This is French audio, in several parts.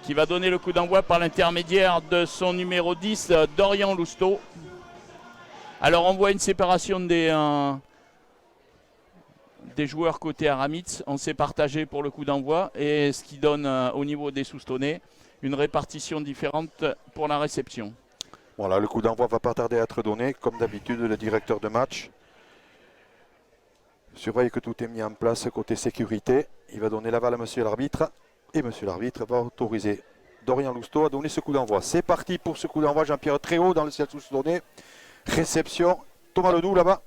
qui va donner le coup d'envoi par l'intermédiaire de son numéro 10, Dorian Lousteau. Alors on voit une séparation des joueurs côté Aramitz. On s'est partagé pour le coup d'envoi et ce qui donne au niveau des Soustonnais une répartition différente pour la réception. Voilà, le coup d'envoi va pas tarder à être donné. Comme d'habitude, le directeur de match surveille que tout est mis en place côté sécurité. Il va donner l'aval à monsieur l'arbitre. Et monsieur l'arbitre va autoriser Dorian Lousteau à donner ce coup d'envoi. C'est parti pour ce coup d'envoi. Jean-Pierre très haut dans le ciel soustonnais. Réception. Thomas Ledoux là-bas.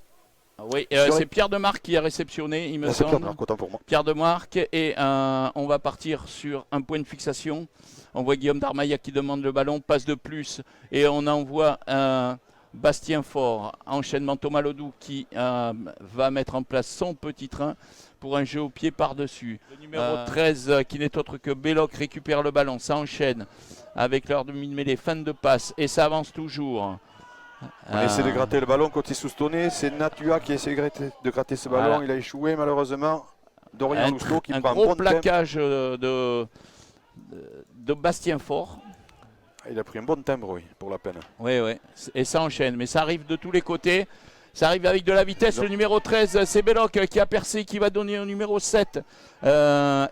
Oui, c'est Pierre Demarque qui a réceptionné, il me semble. Pierre Demarque, autant pour moi. Pierre Demarque, et on va partir sur un point de fixation. On voit Guillaume Darmaillac qui demande le ballon, passe de plus, et on envoie Bastien Faure, enchaînement Thomas Ledoux qui va mettre en place son petit train pour un jeu au pied par-dessus. Le numéro 13, qui n'est autre que Belloc, récupère le ballon, ça enchaîne avec leur demi-mêlée, fin de passe, et ça avance toujours. On essaie de gratter le ballon côté soustonné. C'est Natua qui essaie de gratter ce ballon. Voilà. Il a échoué malheureusement. Dorian Lousteau qui prend un gros plaquage de Bastien Faure. Il a pris un bon timbre, oui, pour la peine. Oui, oui. Et ça enchaîne. Mais ça arrive de tous les côtés. Ça arrive avec de la vitesse. Le numéro 13, c'est Belloc qui a percé, qui va donner au numéro 7.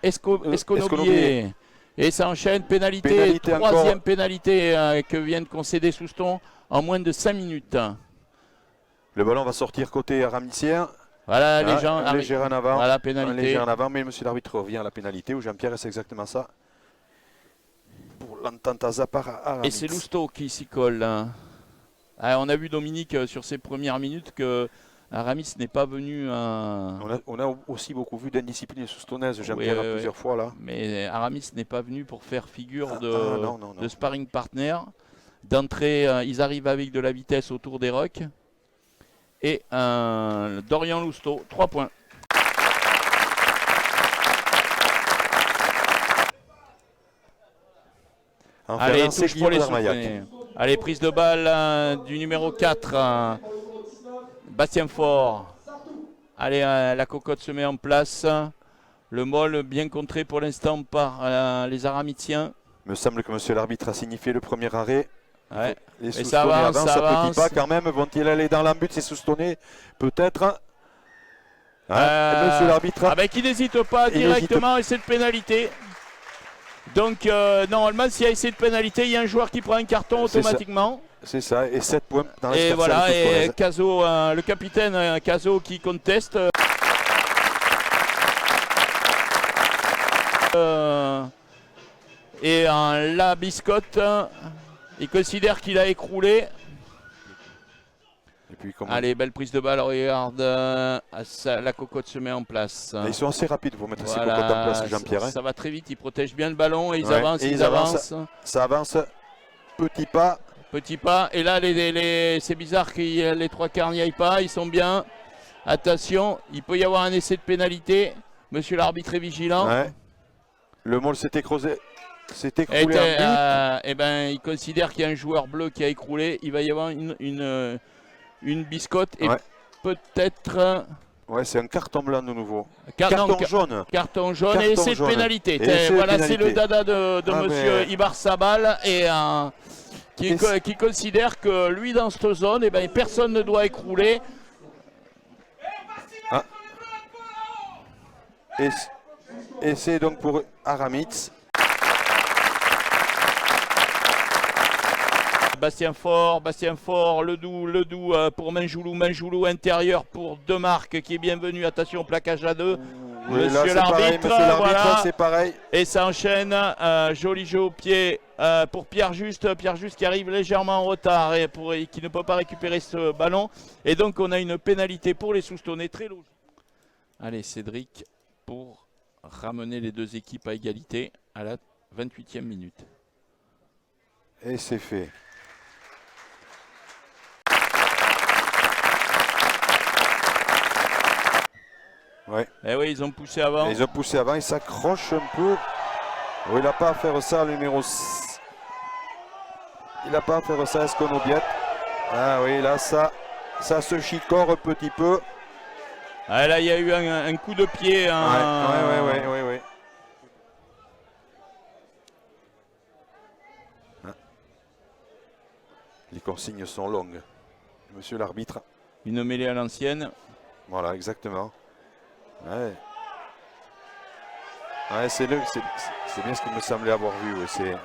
Esconobier. Et ça enchaîne. Pénalité troisième encore. Pénalité que vient de concéder Souston en moins de 5 minutes. Le ballon va sortir côté aramicien. Voilà, les gens léger en avant. Voilà, pénalité. Léger en avant, mais monsieur l'arbitre revient à la pénalité où Jean-Pierre, c'est exactement ça. Pour l'entente à Zapar à Aramitz. Et c'est Lousteau qui s'y colle. On a vu Dominique sur ses premières minutes que Aramitz n'est pas venu. On a aussi beaucoup vu d'indiscipline soustonnaise, Jean-Pierre, plusieurs fois là. Mais Aramitz n'est pas venu pour faire figure de sparring partner. D'entrée, ils arrivent avec de la vitesse autour des rocks. Et Dorian Lousteau, 3 points. Allez, touche pour les Soustonnais. Allez, prise de balle du numéro 4, Bastien Faure. Allez, la cocotte se met en place. Le molle bien contré pour l'instant par les Aramitziens. Il me semble que monsieur l'arbitre a signifié le premier arrêt. Ouais. Les Soustonnais avancent à petits pas quand même. Vont-ils aller dans l'embut ces Soustonnais? Peut-être. Monsieur l'arbitre. Qui n'hésite pas directement à essayer de pénalité. Donc normalement s'il y a essai de pénalité, il y a un joueur qui prend un carton automatiquement. C'est ça, et 7 points dans et voilà, et Caso, le capitaine Caso qui conteste. Et la biscotte, il considère qu'il a écroulé. Et puis, allez, belle prise de balle, regarde, la cocotte se met en place. Ils sont assez rapides pour mettre ces cocottes en place, Jean-Pierre. Ça va très vite, ils protègent bien le ballon et ils avancent, ils avancent. Ça avance, petit pas. Petit pas, et là c'est bizarre que les 3 quarts n'y aillent pas, ils sont bien. Attention, il peut y avoir un essai de pénalité. Monsieur l'arbitre est vigilant. Ouais. Le môle s'est écroulé. Il considère qu'il y a un joueur bleu qui a écroulé. Il va y avoir une biscotte et peut-être. Ouais, c'est un carton blanc de nouveau. Carton jaune. Carton jaune et essai de pénalité. Voilà, c'est le dada de monsieur Ibar Sabal et qui considère que lui dans cette zone, personne ne doit écrouler. Et c'est donc pour Aramitz. Bastien Faure, Ledoux pour Manjoulou intérieur pour Demarque qui est bienvenu. Attention, plaquage à 2. Monsieur l'arbitre, voilà. C'est pareil. Et ça enchaîne. Joli jeu au pied pour Pierre Juste qui arrive légèrement en retard et qui ne peut pas récupérer ce ballon. Et donc on a une pénalité pour les Soustonnais très logique. Allez, Cédric pour ramener les deux équipes à égalité à la 28e minute. Et c'est fait. Ouais. Et oui, ils ont poussé avant. Ils ont poussé avant, ils s'accrochent un peu. Oh, il n'a pas à faire ça, le numéro 6. Il n'a pas à faire ça, Esconobiet. Ah oui, là, ça se chicore un petit peu. Ah, là, il y a eu un coup de pied. Ouais. Les consignes sont longues. Monsieur l'arbitre. Une mêlée à l'ancienne. Voilà, exactement. Ouais. Ouais, c'est bien ce qu'il me semblait avoir vu. Ouais,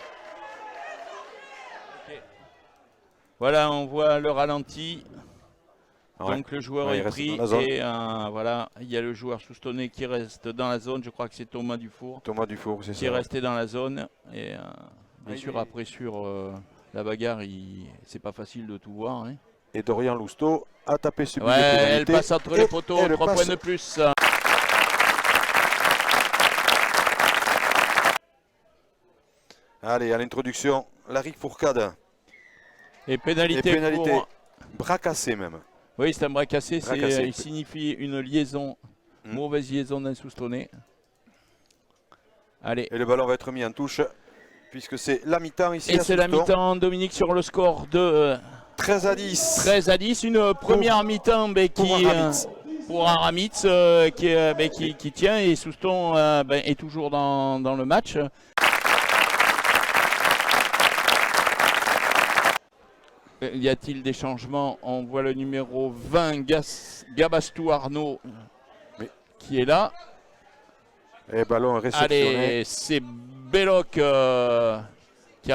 voilà, on voit le ralenti. ouais. Donc le joueur Ouais, il est reste pris dans la zone. et voilà, il y a le joueur Soustonnais qui reste dans la zone. Je crois que c'est Thomas Dufour Thomas Dufour, c'est ça. qui est resté dans la zone. Et bien sûr, après sur la bagarre, c'est pas facile de tout voir. Hein. Et Dorian Lousteau a tapé ce but de Ouais, elle pénalité. passe entre les poteaux, elle 3 passe. points de plus. Allez, à l'introduction, Larry Fourcade. Et pénalité, pour... Bras cassé même. Oui, c'est un bras cassé. Bras cassé. Il signifie une liaison, mauvaise liaison d'un Soustonnais. Allez. Et le ballon va être mis en touche, puisque c'est la mi-temps ici. Et c'est la mi-temps, Dominique, sur le score de 13 à 10. 13 à 10. Une première mi-temps pour Aramitz qui tient. Et Souston est toujours dans le match. Y a-t-il des changements? On voit le numéro 20, Gabastou Arnaud, qui est là. Et ballon réceptionné. Allez, c'est Belloc qui a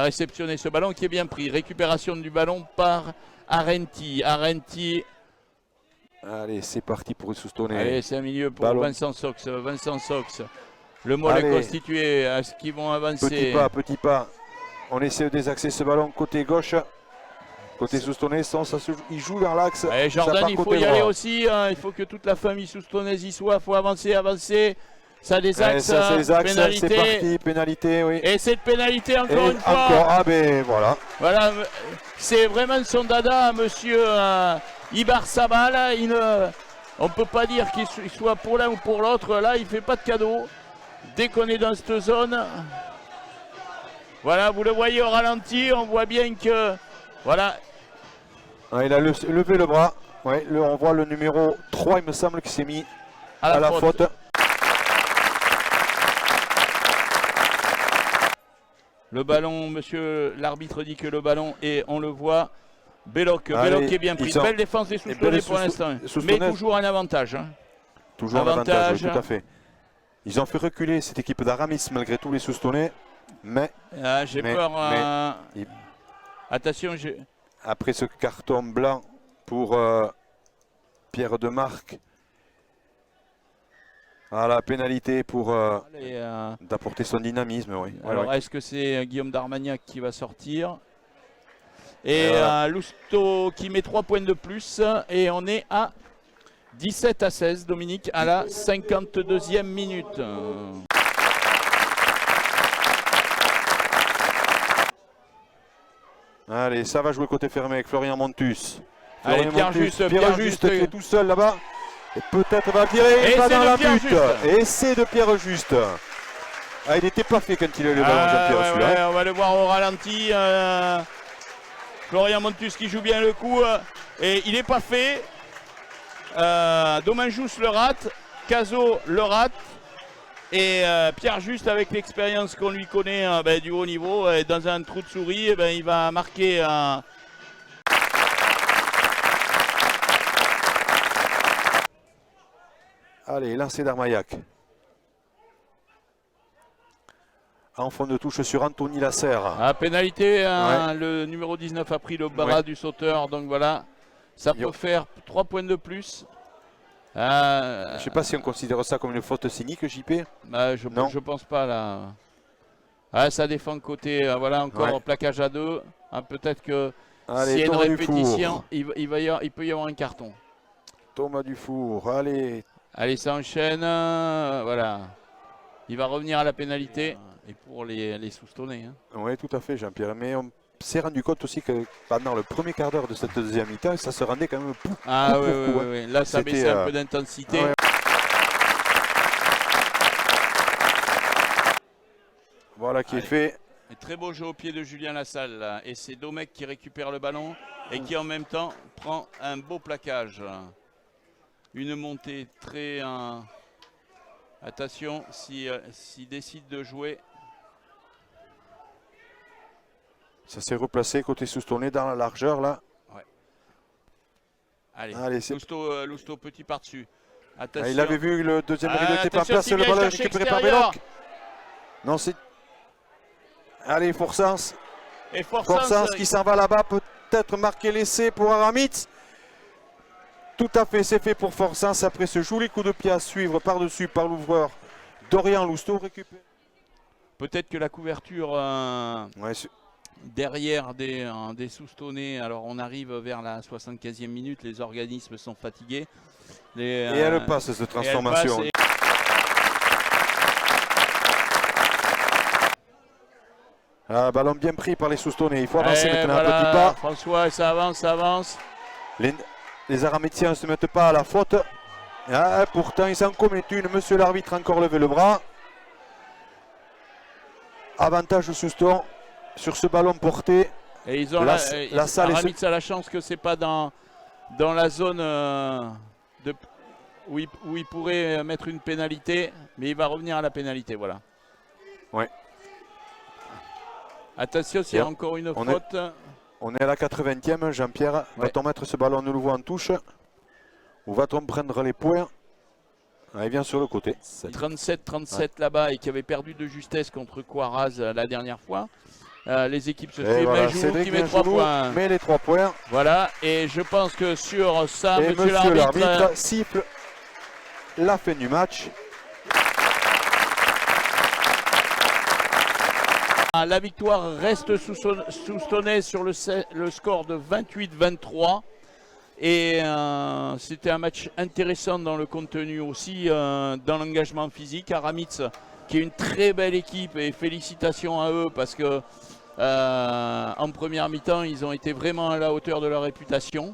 réceptionné ce ballon qui est bien pris. Récupération du ballon par Arenti. Allez, c'est parti pour Soustonnais. Allez, c'est un milieu pour ballon. Vincent Sox. Le mot est constitué. Est-ce qu'ils vont avancer? Petit pas. On essaie de désaxer ce ballon côté gauche. Côté Soustonnais, il joue dans l'axe. Jordan, il faut y aller aussi. Hein. Il faut que toute la famille soustonnaise y soit. Il faut avancer. Ça désaxe. C'est parti, pénalité, oui. Et cette pénalité encore une fois. Ah ben voilà. Voilà, c'est vraiment son dada, monsieur Ibar Sabal. On ne peut pas dire qu'il soit pour l'un ou pour l'autre. Là, il ne fait pas de cadeau. Dès qu'on est dans cette zone. Voilà, vous le voyez au ralenti. On voit bien que... Voilà. Ah, il a levé le bras. Ouais, on voit le numéro 3, il me semble, qui s'est mis à la faute. Le ballon, monsieur l'arbitre dit que le ballon, et on le voit, Belloc est bien pris. Belle défense des Soustonnais pour l'instant, mais toujours un avantage. Hein. Toujours un avantage, oui, tout à fait. Ils ont fait reculer cette équipe d'Aramis malgré tous les Soustonnais, mais... j'ai peur. Attention, après ce carton blanc pour Pierre Demarque, la pénalité pour d'apporter son dynamisme. Oui. Alors, est-ce que c'est Guillaume Darmagnac qui va sortir? Et Lousteau qui met 3 points de plus. Et on est à 17 à 16, Dominique, à la 52e minute. Allez, ça va jouer côté fermé avec Florian Montus. Allez, Pierre Juste qui est tout seul là-bas. Et peut-être va tirer. Et va dans la butte. Et c'est de Pierre Juste. Il n'était pas fait quand il a eu le ballon, Jean-Pierre. Ouais, on va le voir au ralenti. Florian Montus qui joue bien le coup. Et il n'est pas fait. Domanjous le rate. Cazot le rate. Et Pierre Juste, avec l'expérience qu'on lui connaît du haut niveau, dans un trou de souris, il va marquer. Allez, lancé d'Armaillac. En fond de touche sur Anthony Lasserre. Pénalité, le numéro 19 a pris le bras du sauteur, donc voilà, ça peut faire 3 points de plus. Je ne sais pas si on considère ça comme une faute cynique, JP. Je pense pas là. Ça défend côté, voilà, encore plaquage à 2. Peut-être que s'il y a une répétition, il peut y avoir un carton. Thomas Dufour, allez. Allez, ça enchaîne, voilà. Il va revenir à la pénalité. Et pour les Soustonnais. Hein. Oui, tout à fait, Jean-Pierre. Mais on s'est rendu compte aussi que pendant le premier quart d'heure de cette deuxième mi-temps, ça se rendait quand même oui. Là, ça baissait un peu d'intensité. Voilà qui est fait. Un très beau jeu au pied de Julien Lassalle. Là. Et c'est Domecq qui récupère le ballon et qui en même temps prend un beau plaquage. Une montée très... Attention, s'il décide de jouer. Ça s'est replacé côté Soustonnais dans la largeur là. Ouais. Allez, Allez, Lousteau petit par-dessus. Ah, il avait vu le deuxième rideau n'était pas en attention, place. Le Sylvain ballon est cherche récupéré par extérieur. Belloc. Non, c'est. Allez, Forsens. Et Forsens qui s'en va là-bas. Peut-être marquer l'essai pour Aramitz. Tout à fait, c'est fait pour Forsens. Après ce joli coup de pied à suivre par-dessus par l'ouvreur Dorian Lousteau récupère. Peut-être que la couverture Ouais, derrière des Soustonnais, alors on arrive vers la 75e minute, les organismes sont fatigués. et elle passe cette transformation. Ballon bien pris par les Soustonnais. Il faut avancer maintenant voilà, un petit pas. François, ça avance, ça avance. Les Aramittiens ne se mettent pas à la faute. Pourtant, ils s'en commettent une. Monsieur l'arbitre a encore levé le bras. Avantage de Souston sur ce ballon porté. Et ils ont Aramitz a la chance que c'est pas dans la zone où il pourrait mettre une pénalité, mais il va revenir à la pénalité, voilà. Ouais. Attention, s'il y a encore une faute. On est à la 80e, Jean-Pierre. Va-t-on mettre ce ballon de nouveau en touche? Ou va-t-on prendre les points? Il vient sur le côté. 37-37 là-bas et qui avait perdu de justesse contre Coiraz la dernière fois. Les équipes se suivent. Voilà, Joulou qui met 3 points. Met les 3 points. Voilà, et je pense que sur ça, et monsieur l'arbitre siffle la fin du match. La victoire reste soustonnée sur le score de 28-23. Et c'était un match intéressant dans le contenu aussi, dans l'engagement physique. Aramitz, qui est une très belle équipe, et félicitations à eux parce que en première mi-temps, ils ont été vraiment à la hauteur de leur réputation.